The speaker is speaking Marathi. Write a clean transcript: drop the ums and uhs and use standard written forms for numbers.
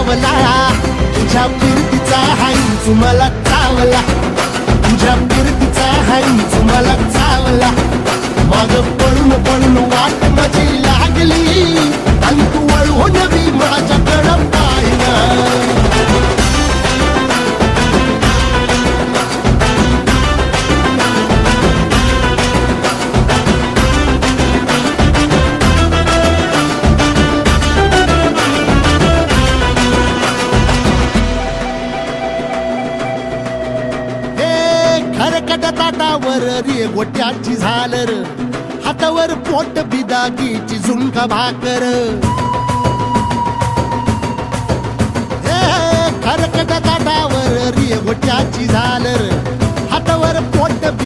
चावला, तुझ्या फिरतीचा हाईच मला चावला, तुझ्या फिरतीचा हाईच मला चावला. माग पळून पळून वाट माझी लागली आणि तू वळून बी माझ्याकडं पाहिना. खरकट ताटावर रे गोट्याची झालर, हातावर पोट बिदागीची झुणका भाकर. खरकट ताटावर रे गोट्याची झालर, हातावर पोट